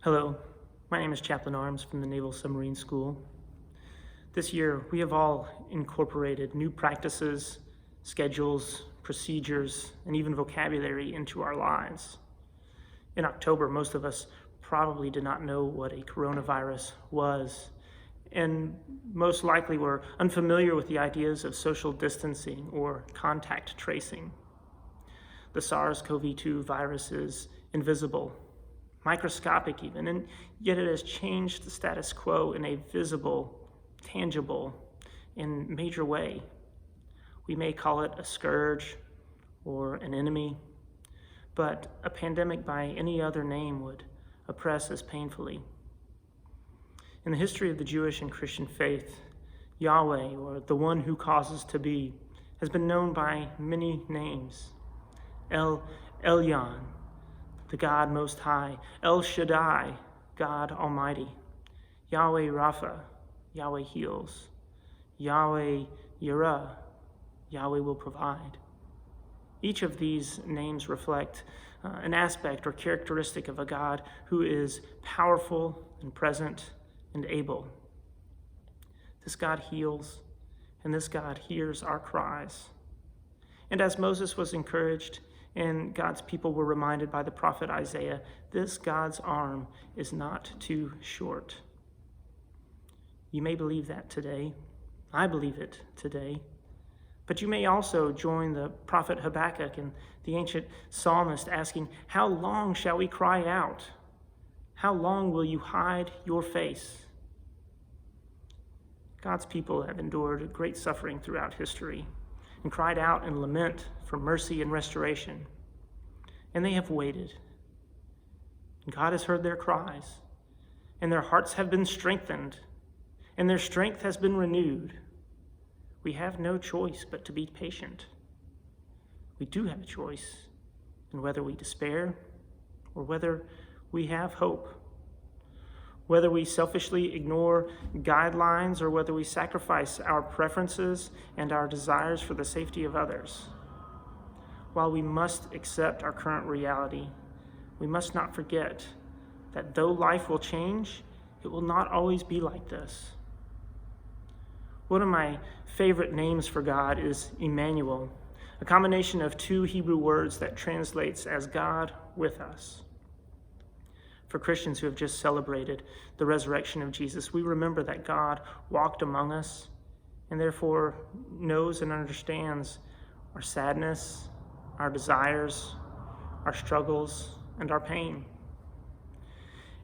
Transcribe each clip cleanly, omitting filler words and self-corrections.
Hello, my name is Chaplain Arms from the Naval Submarine School. This year, we have all incorporated new practices, schedules, procedures, and even vocabulary into our lives. In October, most of us probably did not know what a coronavirus was, and most likely were unfamiliar with the ideas of social distancing or contact tracing. The SARS-CoV-2 virus is invisible, microscopic even, and yet it has changed the status quo in a visible, tangible, and major way. We may call it a scourge or an enemy, but a pandemic by any other name would oppress us painfully. In the history of the Jewish and Christian faith, Yahweh, or the one who causes to be, has been known by many names. El Elyon, the God Most High; El Shaddai, God Almighty; Yahweh Rapha, Yahweh heals; Yahweh Yireh, Yahweh will provide. Each of these names reflect an aspect or characteristic of a God who is powerful and present and able. This God heals, and this God hears our cries. And as Moses was encouraged, and God's people were reminded by the prophet Isaiah, this God's arm is not too short. You may believe that today. I believe it today. But you may also join the prophet Habakkuk and the ancient psalmist asking, "How long shall we cry out? How long will you hide your face?" God's people have endured great suffering throughout history and cried out in lament for mercy and restoration. And they have waited. And God has heard their cries, and their hearts have been strengthened, and their strength has been renewed. We have no choice but to be patient. We do have a choice in whether we despair or whether we have hope, whether we selfishly ignore guidelines or whether we sacrifice our preferences and our desires for the safety of others. While we must accept our current reality, we must not forget that though life will change, it will not always be like this. One of my favorite names for God is Emmanuel, a combination of two Hebrew words that translates as God with us. For Christians who have just celebrated the resurrection of Jesus, we remember that God walked among us and therefore knows and understands our sadness, our desires, our struggles, and our pain.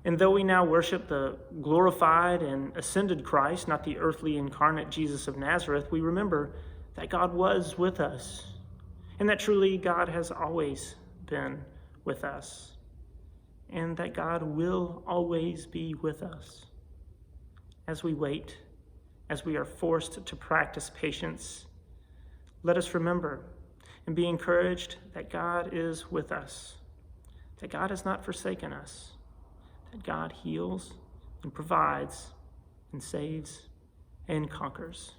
And though we now worship the glorified and ascended Christ, not the earthly incarnate Jesus of Nazareth, we remember that God was with us and that truly God has always been with us, and that God will always be with us. As we wait, as we are forced to practice patience, let us remember and be encouraged that God is with us, that God has not forsaken us, that God heals and provides and saves and conquers.